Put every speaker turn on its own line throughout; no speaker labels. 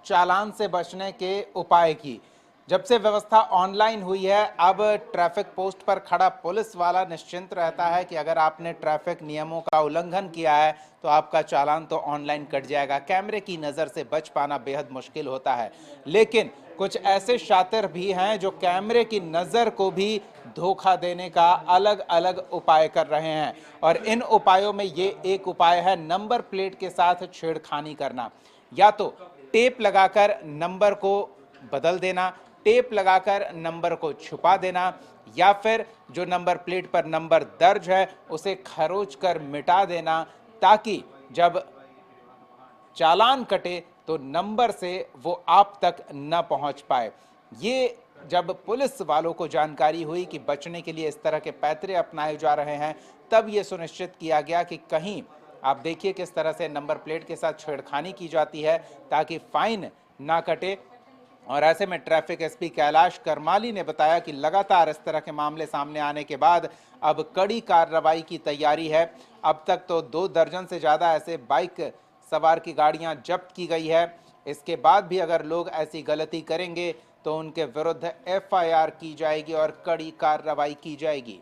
चालान से बचने के उपाय की। जब से व्यवस्था ऑनलाइन हुई है, अब ट्रैफिक पोस्ट पर खड़ा पुलिस वाला निश्चिंत रहता है कि अगर आपने ट्रैफिक नियमों का उल्लंघन किया है तो आपका चालान तो ऑनलाइन कट जाएगा। कैमरे की नज़र से बच पाना बेहद मुश्किल होता है, लेकिन कुछ ऐसे शातिर भी हैं जो कैमरे की नज़र को भी धोखा देने का अलग अलग उपाय कर रहे हैं। और इन उपायों में ये एक उपाय है नंबर प्लेट के साथ छेड़खानी करना। या तो टेप लगाकर नंबर को बदल देना, टेप लगाकर नंबर को छुपा देना, या फिर जो नंबर प्लेट पर नंबर दर्ज है उसे खरोच कर मिटा देना, ताकि जब चालान कटे तो नंबर से वो आप तक न पहुंच पाए। ये जब पुलिस वालों को जानकारी हुई कि बचने के लिए इस तरह के पैतरे अपनाए जा रहे हैं, तब ये सुनिश्चित किया गया कि कहीं आप देखिए किस तरह से नंबर प्लेट के साथ छेड़खानी की जाती है ताकि फाइन ना कटे। और ऐसे में ट्रैफिक एसपी कैलाश करमाली ने बताया कि लगातार इस तरह के मामले सामने आने के बाद अब कड़ी कार्रवाई की तैयारी है। अब तक तो 2 दर्जन से ज़्यादा ऐसे बाइक सवार की गाड़ियां जब्त की गई है। इसके बाद भी अगर लोग ऐसी गलती करेंगे तो उनके विरुद्ध एफआईआर की जाएगी और कड़ी कार्रवाई की जाएगी।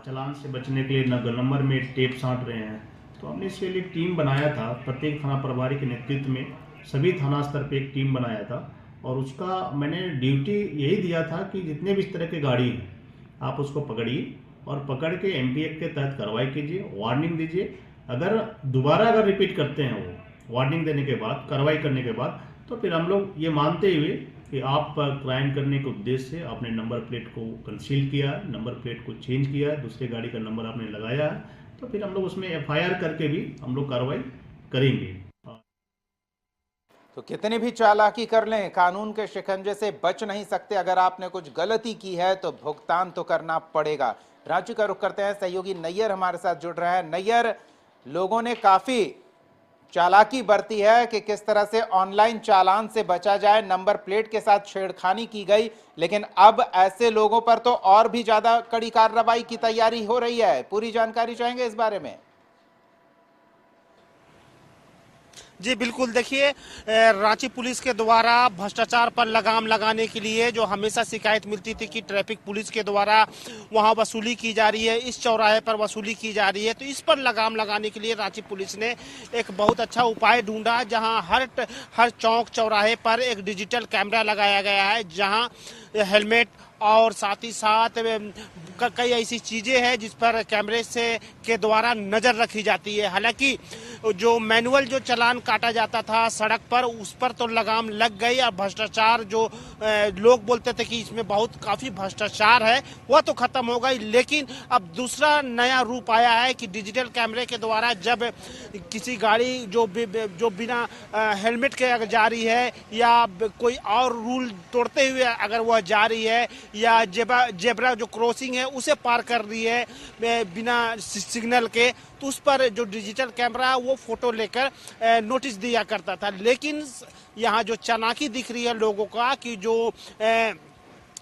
चालान से बचने के लिए नंबर में टेप साँट रहे हैं, तो हमने इसके लिए टीम बनाया था। प्रत्येक थाना प्रभारी के नेतृत्व में सभी थाना स्तर पे एक टीम बनाया था और उसका मैंने ड्यूटी यही दिया था कि जितने भी इस तरह की गाड़ी हैं आप उसको पकड़िए और पकड़ के एमपी एक्ट के तहत कार्रवाई कीजिए, वार्निंग दीजिए। अगर दोबारा रिपीट करते हैं वो वार्निंग देने के बाद, कार्रवाई करने के बाद, तो फिर हम लोग ये मानते हुए कि आप क्राइम करने के उद्देश्य से आपने नंबर प्लेट को कंसील किया, नंबर प्लेट को चेंज किया, दूसरे गाड़ी का नंबर आपने लगाया है, तो फिर हम लोग उसमें एफआईआर करके भी हम लोग कार्रवाई करेंगे।
तो कितनी भी चालाकी कर लें, कानून के शिकंजे से बच नहीं सकते। अगर आपने कुछ गलती की है तो भुगतान तो करना पड़ेगा। रांची का रुख करते हैं, सहयोगी नैयर हमारे साथ जुड़ रहे हैं। नैयर, लोगों ने काफी चालाकी बरती है कि किस तरह से ऑनलाइन चालान से बचा जाए, नंबर प्लेट के साथ छेड़खानी की गई, लेकिन अब ऐसे लोगों पर तो और भी ज्यादा कड़ी कार्रवाई की तैयारी हो रही है। पूरी जानकारी चाहेंगे इस बारे में?
जी बिल्कुल, देखिए रांची पुलिस के द्वारा भ्रष्टाचार पर लगाम लगाने के लिए जो हमेशा शिकायत मिलती थी कि ट्रैफिक पुलिस के द्वारा वहां वसूली की जा रही है, इस चौराहे पर वसूली की जा रही है, तो इस पर लगाम लगाने के लिए रांची पुलिस ने एक बहुत अच्छा उपाय ढूंढा, जहां हर चौक चौराहे पर एक डिजिटल कैमरा लगाया गया है, जहां हेलमेट और साथ ही साथ कई ऐसी चीज़ें हैं जिस पर कैमरे से के द्वारा नज़र रखी जाती है। हालांकि जो मैनुअल जो चालान काटा जाता था सड़क पर, उस पर तो लगाम लग गई और भ्रष्टाचार जो लोग बोलते थे कि इसमें काफ़ी भ्रष्टाचार है, वह तो ख़त्म हो गई। लेकिन अब दूसरा नया रूप आया है कि डिजिटल कैमरे के द्वारा जब किसी गाड़ी जो बिना हेलमेट के अगर जा रही है या कोई और रूल तोड़ते हुए अगर वह जा रही है या जेब्रा जो क्रॉसिंग है उसे पार कर रही है बिना सिग्नल के, तो उस पर जो डिजिटल कैमरा है वो फोटो लेकर नोटिस दिया करता था। लेकिन यहाँ जो चालाकी दिख रही है लोगों का कि जो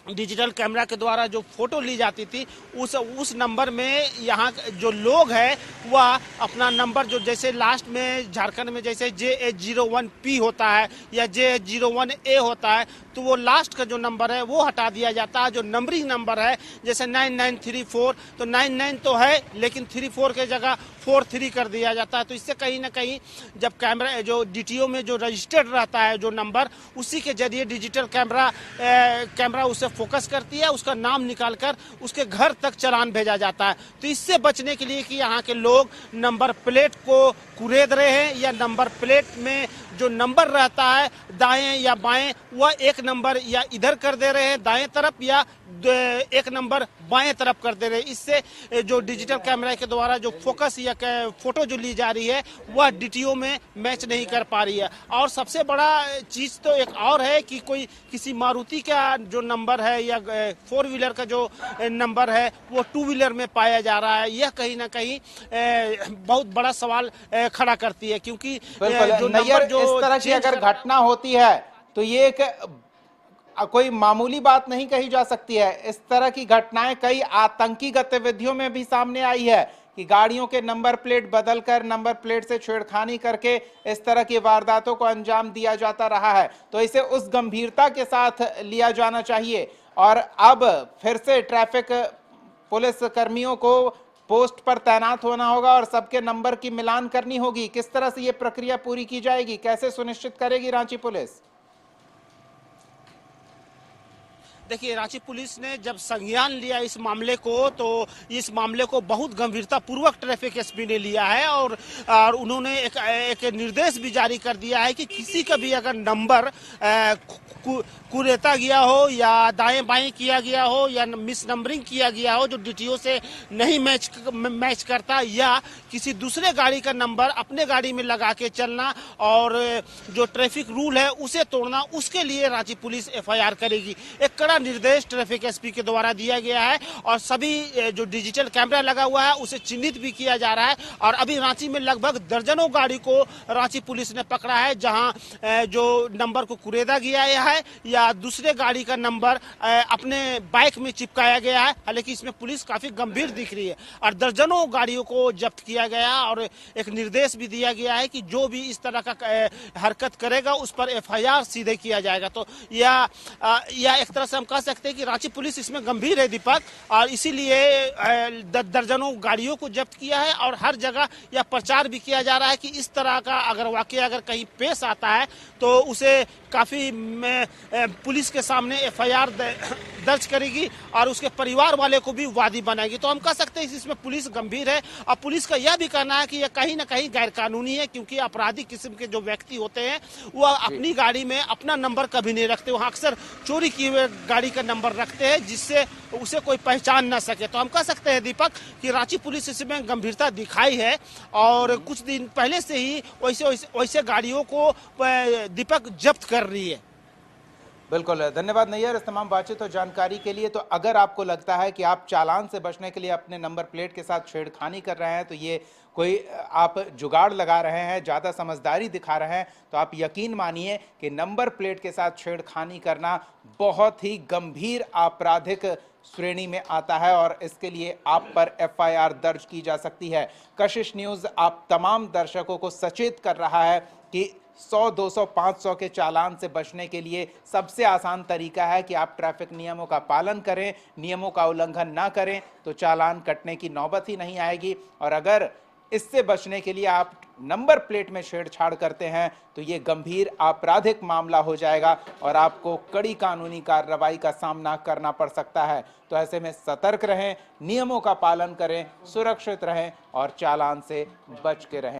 डिजिटल कैमरा के द्वारा जो फोटो ली जाती थी उस नंबर में यहाँ जो लोग हैं वह अपना नंबर जो जैसे लास्ट में झारखंड में जैसे JH01P होता है या JH01A होता है, तो वो लास्ट का जो नंबर है वो हटा दिया जाता है। जो नंबरिंग नंबर है जैसे 9934, तो 99 तो है लेकिन 34 के जगह 43 कर दिया जाता है। तो इससे कहीं ना कहीं जब कैमरा जो DTO में जो रजिस्टर्ड रहता है जो नंबर, उसी के जरिए डिजिटल कैमरा उसे फोकस करती है, उसका नाम निकालकर उसके घर तक चालान भेजा जाता है। तो इससे बचने के लिए कि यहाँ के लोग नंबर प्लेट को कुरेद रहे हैं या नंबर प्लेट में जो नंबर रहता है दाएं या बाएं वह एक नंबर या इधर कर दे रहे हैं दाएं तरफ या एक नंबर बाएं तरफ कर दे रहे हैं। इससे जो डिजिटल कैमरा के द्वारा जो फोकस या फोटो जो ली जा रही है वह DTO में मैच नहीं कर पा रही है। और सबसे बड़ा चीज तो एक और है कि कोई किसी मारुति का जो नंबर है या 4 व्हीलर का जो नंबर है वो 2 व्हीलर में पाया जा रहा है। यह कहीं ना कहीं बहुत बड़ा सवाल खड़ा करती है, क्योंकि जो नंबर जो
इस तरह की अगर घटना होती है तो ये एक कोई मामूली बात नहीं कही जा सकती है। इस तरह की घटनाएं कई आतंकी गतिविधियों में भी सामने आई है। कि गाड़ियों के नंबर प्लेट बदलकर नंबर प्लेट से छेड़खानी करके इस तरह की वारदातों को अंजाम दिया जाता रहा है, तो इसे उस गंभीरता के साथ लिया जाना चाहिए। और अब फिर से ट्रैफिक पुलिस कर्मियों को पोस्ट पर तैनात होना होगा और सबके नंबर की मिलान करनी होगी। किस तरह से यह प्रक्रिया पूरी की जाएगी, कैसे सुनिश्चित करेगी रांची पुलिस?
देखिए, रांची पुलिस ने जब संज्ञान लिया इस मामले को, तो इस मामले को बहुत गंभीरता पूर्वक ट्रैफिक एसपी ने लिया है और उन्होंने एक निर्देश भी जारी कर दिया है कि किसी का भी अगर नंबर कुरेता गया हो या दाएं बाएं किया गया हो या मिस नंबरिंग किया गया हो, जो डीटीओ से नहीं मैच करता, या किसी दूसरे गाड़ी का नंबर अपने गाड़ी में लगा के चलना और जो ट्रैफिक रूल है उसे तोड़ना, उसके लिए रांची पुलिस एफआईआर करेगी। एक कड़ा निर्देश ट्रैफिक एसपी के द्वारा दिया गया है और सभी जो डिजिटल कैमरा लगा हुआ है उसे चिन्हित भी किया जा रहा है। और अभी रांची में लगभग दर्जनों गाड़ी को रांची पुलिस ने पकड़ा है जहां जो नंबर को कुरेदा गया है या दूसरे गाड़ी का नंबर अपने बाइक में चिपकाया गया है। हालांकि इसमें पुलिस काफी गंभीर दिख रही है और दर्जनों गाड़ियों को जब्त किया गया और एक निर्देश भी दिया गया है कि जो भी इस तरह का हरकत करेगा उस पर एफआईआर सीधे किया जाएगा। तो या एक तरह से हम कह सकते हैं कि रांची पुलिस इसमें गंभीर है दीपक, और इसीलिए दर्जनों गाड़ियों को जब्त किया है और हर जगह यह प्रचार भी किया जा रहा है कि इस तरह का अगर वाकया अगर कहीं पेश आता है तो उसे काफी पुलिस के सामने एफआईआर दर्ज करेगी और उसके परिवार वाले को भी वादी बनाएगी। तो हम कह सकते हैं इसमें पुलिस गंभीर है और पुलिस का यह भी कहना है कि यह कहीं ना कहीं गैर कानूनी है, क्योंकि आपराधिक किस्म के जो व्यक्ति होते हैं वह अपनी गाड़ी में अपना नंबर कभी नहीं रखते, वहाँ अक्सर चोरी किए हुए गाड़ी का नंबर रखते हैं जिससे उसे कोई पहचान ना सके। तो हम कह सकते हैं दीपक कि रांची पुलिस इसमें गंभीरता दिखाई है और कुछ दिन पहले से ही वैसे गाड़ियों को दीपक जब्त कर रही है।
बिल्कुल, धन्यवाद नैयर इस तमाम बातचीत और जानकारी के लिए। तो अगर आपको लगता है कि आप चालान से बचने के लिए अपने नंबर प्लेट के साथ छेड़खानी कर रहे हैं, तो ये कोई आप जुगाड़ लगा रहे हैं, ज़्यादा समझदारी दिखा रहे हैं, तो आप यकीन मानिए कि नंबर प्लेट के साथ छेड़खानी करना बहुत ही गंभीर आपराधिक श्रेणी में आता है और इसके लिए आप पर एफआईआर दर्ज की जा सकती है। कशिश न्यूज़ आप तमाम दर्शकों को सचेत कर रहा है कि 100, 200, 500 के चालान से बचने के लिए सबसे आसान तरीका है कि आप ट्रैफिक नियमों का पालन करें, नियमों का उल्लंघन ना करें, तो चालान कटने की नौबत ही नहीं आएगी। और अगर इससे बचने के लिए आप नंबर प्लेट में छेड़छाड़ करते हैं तो ये गंभीर आपराधिक मामला हो जाएगा और आपको कड़ी कानूनी कार्रवाई का सामना करना पड़ सकता है। तो ऐसे में सतर्क रहें, नियमों का पालन करें, सुरक्षित रहें और चालान से बच के रहें।